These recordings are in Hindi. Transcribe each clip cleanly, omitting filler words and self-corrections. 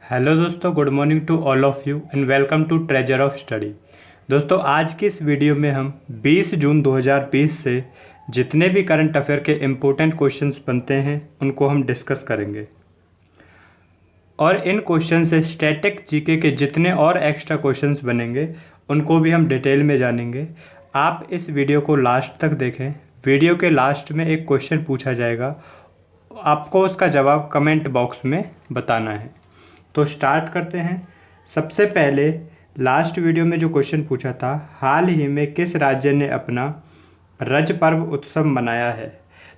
हेलो दोस्तों, good morning to all of you and welcome to Treasure of Study. दोस्तों, आज की इस वीडियो में हम 20 जून 2020 से जितने भी करंट अफेयर के इम्पोर्टेंट क्वेश्चंस बनते हैं उनको हम डिस्कस करेंगे और इन क्वेश्चन से स्टैटिक जीके के जितने और एक्स्ट्रा क्वेश्चंस बनेंगे उनको भी हम डिटेल में जानेंगे। आप इस वीडियो को लास्ट तक देखें। वीडियो के लास्ट में एक क्वेश्चन पूछा जाएगा, आपको उसका जवाब कमेंट बॉक्स में बताना है। तो स्टार्ट करते हैं। सबसे पहले लास्ट वीडियो में जो क्वेश्चन पूछा था, हाल ही में किस राज्य ने अपना रज पर्व उत्सव मनाया है?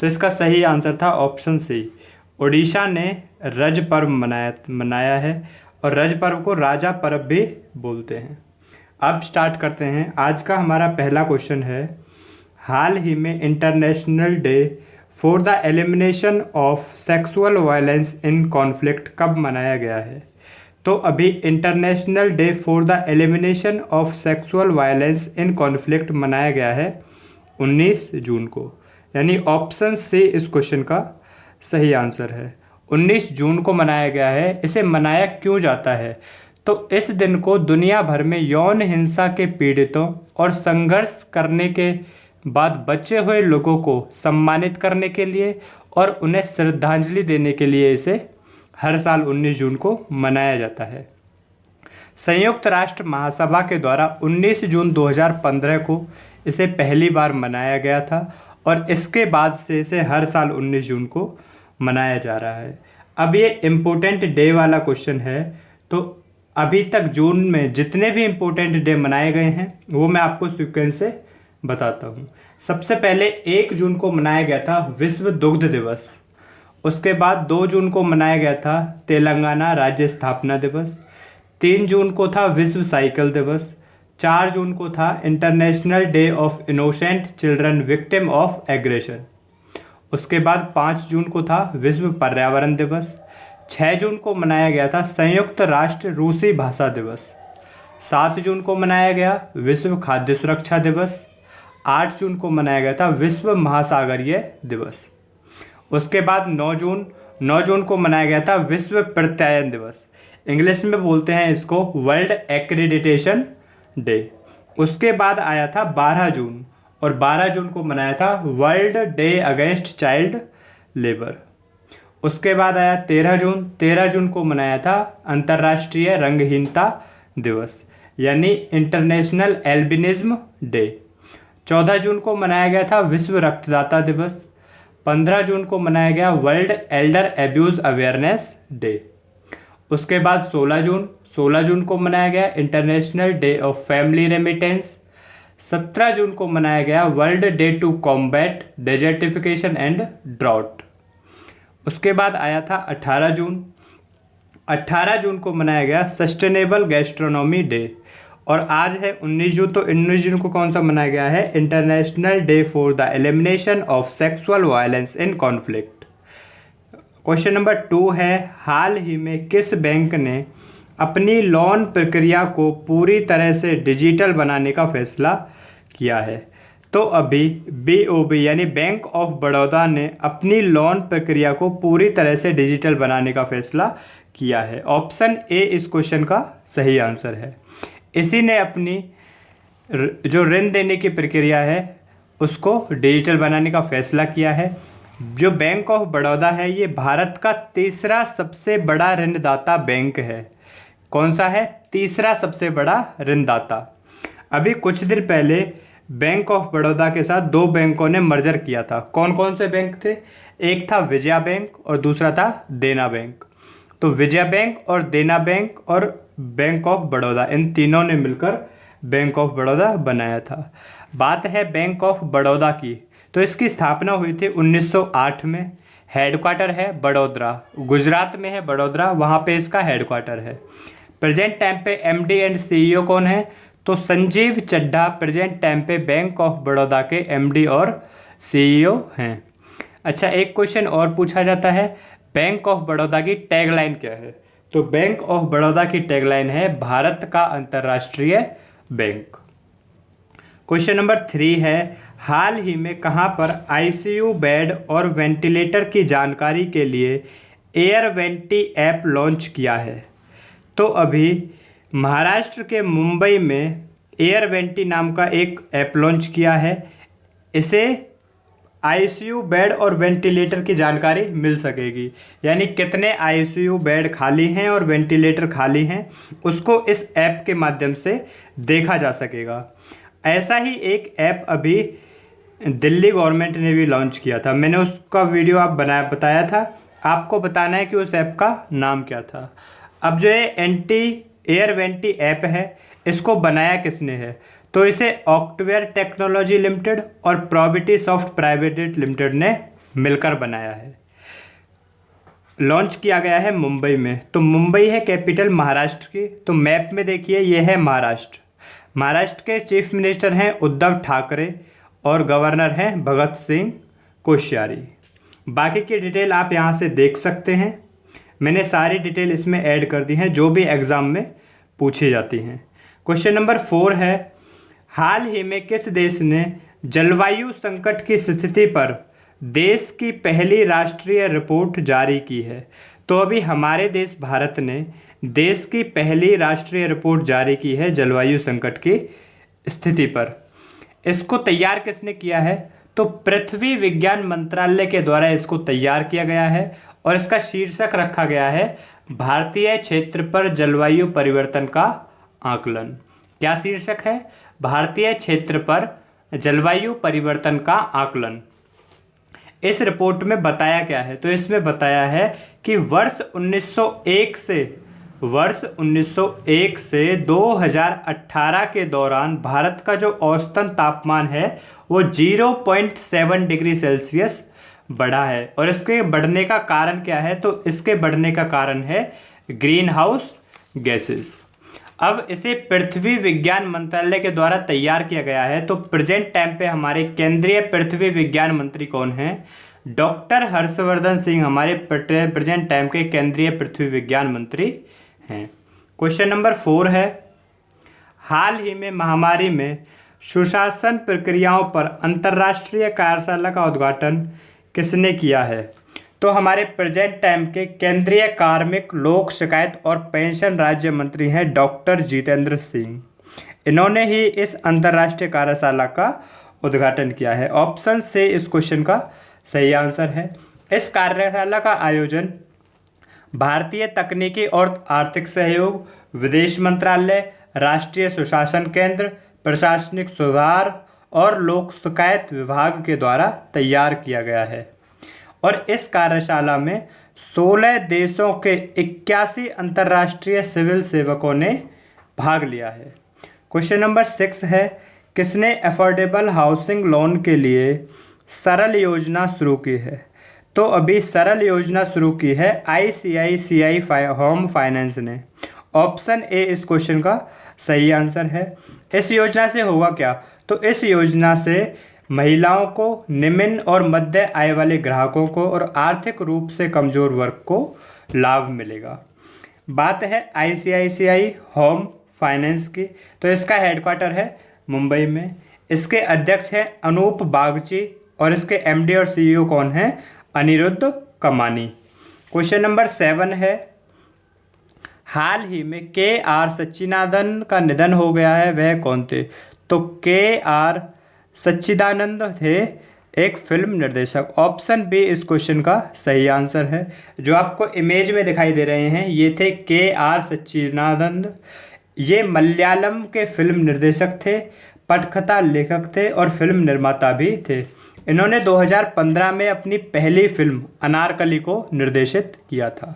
तो इसका सही आंसर था ऑप्शन सी, उड़ीसा ने रज पर्व मनाया है और रज पर्व को राजा पर्व भी बोलते हैं। अब स्टार्ट करते हैं। आज का हमारा पहला क्वेश्चन है, हाल ही में international day for the elimination of sexual violence in conflict कब मनाया गया है? तो अभी international day for the elimination of sexual violence in conflict मनाया गया है 19 जून को, यानी ऑप्शन सी इस क्वेश्चन का सही आंसर है। 19 जून को मनाया गया है। इसे मनाया क्यों जाता है? तो इस दिन को दुनिया भर में यौन हिंसा के पीड़ितों और संघर्ष करने के बाद बचे हुए लोगों को सम्मानित करने के लिए और उन्हें श्रद्धांजलि देने के लिए इसे हर साल 19 जून को मनाया जाता है। संयुक्त राष्ट्र महासभा के द्वारा 19 जून 2015 को इसे पहली बार मनाया गया था और इसके बाद से इसे हर साल 19 जून को मनाया जा रहा है। अब ये इम्पोर्टेंट डे वाला क्वेश्चन है, तो अभी तक जून में जितने भी इम्पोर्टेंट डे मनाए गए हैं वो मैं आपको सीक्वेंस से बताता हूँ। सबसे पहले 1 जून को मनाया गया था विश्व दुग्ध दिवस। उसके बाद 2 जून को मनाया गया था तेलंगाना राज्य स्थापना दिवस। 3 जून को था विश्व साइकिल दिवस। 4 जून को था international day of innocent children victim of aggression. उसके बाद 5 जून को था विश्व पर्यावरण दिवस। 6 जून को मनाया गया था संयुक्त राष्ट्र रूसी भाषा दिवस। 7 जून को मनाया गया विश्व खाद्य सुरक्षा दिवस। 8 जून को मनाया गया था विश्व महासागरीय दिवस। उसके बाद 9 जून को मनाया गया था विश्व प्रत्यायन दिवस। इंग्लिश में बोलते हैं इसको वर्ल्ड एक्रीडिटेशन डे। उसके बाद आया था 12 जून और 12 जून को मनाया था world day against child labour. उसके बाद आया 13 जून को मनाया था अंतर्राष्ट्रीय रंगहीनता दिवस, यानी इंटरनेशनल एल्बिनिज्म डे। 14 जून को मनाया गया था विश्व रक्तदाता दिवस। 15 जून को मनाया गया world elder abuse awareness day. उसके बाद 16 जून को मनाया गया international day of family remittance. 17 जून को मनाया गया world day to combat desertification and drought. उसके बाद आया था 18 जून को मनाया गया सस्टेनेबल गैस्ट्रोनॉमी डे। और आज है 19 जून, तो 19 जून को कौन सा मनाया गया है? International day for the elimination of sexual violence in conflict. Question number 2 है, हाल ही में किस बैंक ने अपनी लोन प्रक्रिया को पूरी तरह से डिजिटल बनाने का फैसला किया है? तो अभी BOB यानी बैंक ऑफ बड़ौदा ने अपनी लोन प्रक्रिया को पूरी तरह से डिजिटल बनाने का फैसला किया है। ऑप्शन ए इस क्वेश्चन का सही आंसर है। इसी ने अपनी जो ऋण देने की प्रक्रिया है उसको डिजिटल बनाने का फैसला किया है। जो बैंक ऑफ बड़ौदा है ये भारत का तीसरा सबसे बड़ा ऋणदाता बैंक है। कौन सा है? तीसरा सबसे बड़ा ऋणदाता। अभी कुछ दिन पहले बैंक ऑफ बड़ौदा के साथ 2 बैंकों ने मर्जर किया था। कौन कौन से बैंक थे? एक था विजया बैंक और दूसरा था देना बैंक। तो विजया बैंक और देना बैंक और बैंक ऑफ बड़ौदा, इन तीनों ने मिलकर बैंक ऑफ बड़ौदा बनाया था। बात है बैंक ऑफ बड़ौदा की, तो इसकी स्थापना हुई थी 1908 में। हेडक्वार्टर है बड़ौदा, गुजरात में है बड़ौदा, वहाँ पे इसका हेडक्वार्टर है। प्रेजेंट टाइम पे MD एंड CEO कौन है? तो संजीव चड्ढा प्रेजेंट टाइम पे बैंक ऑफ बड़ौदा के MD और CEO हैं। अच्छा, एक क्वेश्चन और पूछा जाता है, बैंक ऑफ बड़ौदा की टैगलाइन क्या है? तो बैंक ऑफ बड़ौदा की टैगलाइन है भारत का अंतर्राष्ट्रीय बैंक। क्वेश्चन नंबर 3 है, हाल ही में कहां पर ICU बेड और वेंटिलेटर की जानकारी के लिए एयरवेंटी ऐप लॉन्च किया है? तो अभी महाराष्ट्र के मुंबई में एयरवेंटी नाम का एक ऐप लॉन्च किया है। इसे आईसीयू बेड और वेंटिलेटर की जानकारी मिल सकेगी, यानी कितने आईसीयू बेड खाली हैं और वेंटिलेटर खाली हैं उसको इस ऐप के माध्यम से देखा जा सकेगा। ऐसा ही एक ऐप अभी दिल्ली गवर्नमेंट ने भी लॉन्च किया था। मैंने उसका वीडियो बताया था, आपको बताना है कि उस ऐप का नाम क्या था। अब जो ये एयरवेंटी ऐप है इसको बनाया किसने है, तो इसे ऑक्टवेयर टेक्नोलॉजी लिमिटेड और प्रोबिटी सॉफ्ट प्राइवेट लिमिटेड ने मिलकर बनाया है। लॉन्च किया गया है मुंबई में। तो मुंबई है कैपिटल महाराष्ट्र की। तो मैप में देखिए ये है महाराष्ट्र। महाराष्ट्र के चीफ मिनिस्टर हैं उद्धव ठाकरे और गवर्नर हैं भगत सिंह कोश्यारी। बाकी की डिटेल आप यहाँ से देख सकते हैं। मैंने सारी डिटेल इसमें ऐड कर दी हैं जो भी एग्ज़ाम में पूछी जाती हैं। क्वेश्चन नंबर 4 है, हाल ही में किस देश ने जलवायु संकट की स्थिति पर देश की पहली राष्ट्रीय रिपोर्ट जारी की है। तो अभी हमारे देश भारत ने देश की पहली राष्ट्रीय रिपोर्ट जारी की है जलवायु संकट की स्थिति पर। इसको तैयार किसने किया है, तो पृथ्वी विज्ञान मंत्रालय के द्वारा इसको तैयार किया गया है और इसका शीर्षक रखा गया है भारतीय क्षेत्र पर जलवायु परिवर्तन का आकलन। क्या शीर्षक है, भारतीय क्षेत्र पर जलवायु परिवर्तन का आकलन। इस रिपोर्ट में बताया क्या है, तो इसमें बताया है कि वर्ष 1901 से 2018 के दौरान भारत का जो औसतन तापमान है वो 0.7 डिग्री सेल्सियस बढ़ा है। और इसके बढ़ने का कारण क्या है, तो इसके बढ़ने का कारण है ग्रीन हाउस गैसेस। अब इसे पृथ्वी विज्ञान मंत्रालय के द्वारा तैयार किया गया है। तो प्रेजेंट टाइम पे हमारे केंद्रीय पृथ्वी विज्ञान मंत्री कौन हैं, डॉक्टर हर्षवर्धन सिंह हमारे प्रेजेंट टाइम के केंद्रीय पृथ्वी विज्ञान मंत्री हैं। क्वेश्चन नंबर 4 है, हाल ही में महामारी में सुशासन प्रक्रियाओं पर अंतर्राष्ट्रीय कार्यशाला का उद्घाटन किसने किया है, तो हमारे प्रेजेंट टाइम के केंद्रीय कार्मिक लोक शिकायत और पेंशन राज्य मंत्री हैं डॉक्टर जितेंद्र सिंह। इन्होंने ही इस अंतर्राष्ट्रीय कार्यशाला का उद्घाटन किया है। ऑप्शन से इस क्वेश्चन का सही आंसर है। इस कार्यशाला का आयोजन भारतीय तकनीकी और आर्थिक सहयोग, विदेश मंत्रालय, राष्ट्रीय सुशासन केंद्र, प्रशासनिक सुधार और लोक शिकायत विभाग के द्वारा तैयार किया गया है। और इस कार्यशाला में 16 देशों के 81 अंतर्राष्ट्रीय सिविल सेवकों ने भाग लिया है। क्वेश्चन नंबर 6 है, किसने अफोर्डेबल हाउसिंग लोन के लिए सरल योजना शुरू की है, तो अभी सरल योजना शुरू की है ICICI होम फाइनेंस ने। ऑप्शन ए इस क्वेश्चन का सही आंसर है। इस योजना से होगा क्या, तो इस योजना से महिलाओं को, निम्न और मध्य आय वाले ग्राहकों को और आर्थिक रूप से कमजोर वर्ग को लाभ मिलेगा। बात है ICICI होम फाइनेंस की, तो इसका हेडक्वार्टर है मुंबई में। इसके अध्यक्ष हैं अनूप बागची और इसके MD और CEO कौन हैं, अनिरुद्ध कमानी। क्वेश्चन नंबर 7 है, हाल ही में KR सच्चिदानंद का निधन हो गया है, वह कौन थे, तो KR सच्चिदानंद थे एक फिल्म निर्देशक। ऑप्शन बी इस क्वेश्चन का सही आंसर है। जो आपको इमेज में दिखाई दे रहे हैं ये थे KR सच्चिदानंद। ये मलयालम के फिल्म निर्देशक थे, पटकथा लेखक थे और फिल्म निर्माता भी थे। इन्होंने 2015 में अपनी पहली फिल्म अनारकली को निर्देशित किया था।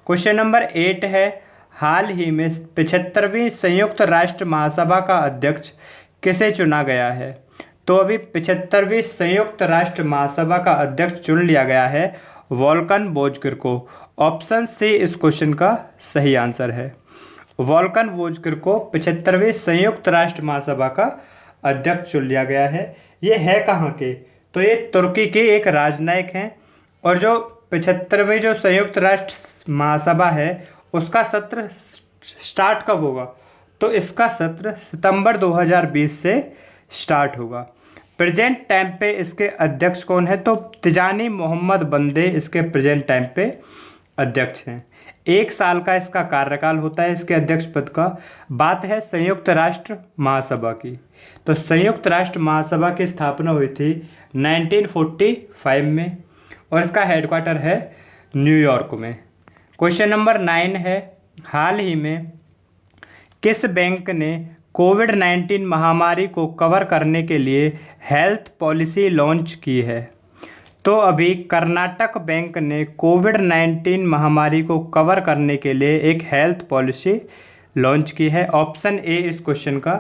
क्वेश्चन नंबर 8 है, हाल ही में 75वीं संयुक्त राष्ट्र महासभा का अध्यक्ष किसे चुना गया है, तो अभी 75वीं संयुक्त राष्ट्र महासभा का अध्यक्ष चुन लिया गया है वोल्कन बोजकर को। ऑप्शन सी इस क्वेश्चन का सही आंसर है। वोल्कन बोजकर को 75वीं संयुक्त राष्ट्र महासभा का अध्यक्ष चुन लिया गया है। ये है कहाँ के, तो ये तुर्की के एक राजनयिक हैं। और जो 75वीं जो संयुक्त राष्ट्र महासभा है उसका सत्र स्टार्ट कब होगा, तो इसका सत्र सितंबर 2020 से स्टार्ट होगा। प्रेजेंट टाइम पे इसके अध्यक्ष कौन है, तो तिजानी मोहम्मद बंदे इसके प्रेजेंट टाइम पे अध्यक्ष हैं। 1 साल का इसका कार्यकाल होता है इसके अध्यक्ष पद का। बात है संयुक्त राष्ट्र महासभा की। तो संयुक्त राष्ट्र महासभा की स्थापना हुई थी 1945 में और इसका हेडक्वार्टर है न्यूयॉर्क में। क्वेश्चन नंबर 9 है, हाल ही में किस बैंक ने कोविड-19 महामारी को कवर करने के लिए हेल्थ पॉलिसी लॉन्च की है? तो अभी कर्नाटक बैंक ने कोविड-19 महामारी को कवर करने के लिए एक हेल्थ पॉलिसी लॉन्च की है। ऑप्शन ए इस क्वेश्चन का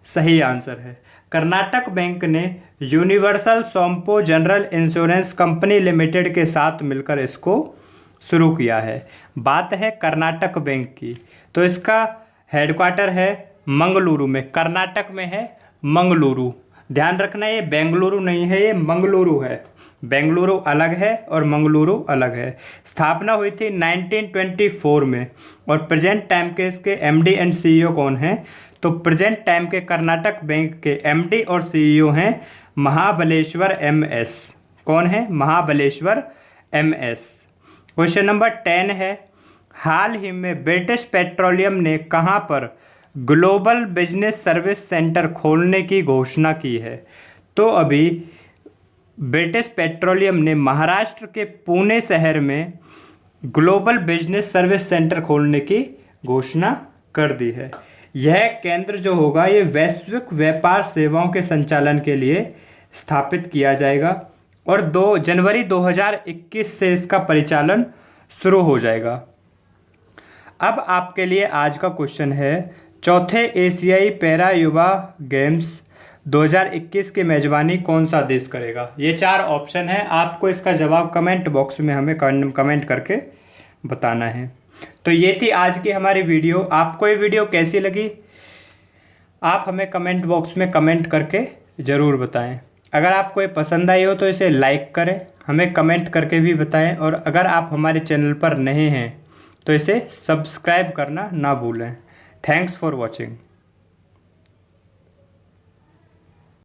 सही आंसर है। कर्नाटक बैंक ने universal Sompo general insurance company limited के साथ मिलकर इसको शुरू किया है। बात है कर्नाटक बैंक की, तो इसका हेडक्वार्टर है मंगलुरु में। कर्नाटक में है मंगलुरु, ध्यान रखना ये बेंगलुरु नहीं है, ये मंगलुरु है। बेंगलुरु अलग है और मंगलुरु अलग है। स्थापना हुई थी 1924 में और प्रेजेंट टाइम के इसके एमडी एंड सीईओ कौन हैं? तो प्रेजेंट टाइम के कर्नाटक बैंक के एमडी और सीईओ हैं महाबलेश्वर एमएस। कौन है? महाबलेश्वर एमएस। क्वेश्चन नंबर 10 है, हाल ही में ब्रिटिश पेट्रोलियम ने कहां पर ग्लोबल बिजनेस सर्विस सेंटर खोलने की घोषणा की है? तो अभी ब्रिटिश पेट्रोलियम ने महाराष्ट्र के पुणे शहर में ग्लोबल बिजनेस सर्विस सेंटर खोलने की घोषणा कर दी है। यह केंद्र जो होगा ये वैश्विक व्यापार सेवाओं के संचालन के लिए स्थापित किया जाएगा और 2 जनवरी 2021 से इसका परिचालन शुरू हो जाएगा। अब आपके लिए आज का क्वेश्चन है, चौथे एशियाई पैरा युवा गेम्स 2021 की मेजबानी कौन सा देश करेगा? ये 4 ऑप्शन है, आपको इसका जवाब कमेंट बॉक्स में हमें कमेंट करके बताना है। तो ये थी आज की हमारी वीडियो। आपको ये वीडियो कैसी लगी आप हमें कमेंट बॉक्स में कमेंट करके ज़रूर बताएं। अगर आपको ये पसंद आई हो तो इसे लाइक करें, हमें कमेंट करके भी बताएं और अगर आप हमारे चैनल पर नए हैं तो इसे सब्सक्राइब करना ना भूलें। Thanks for watching.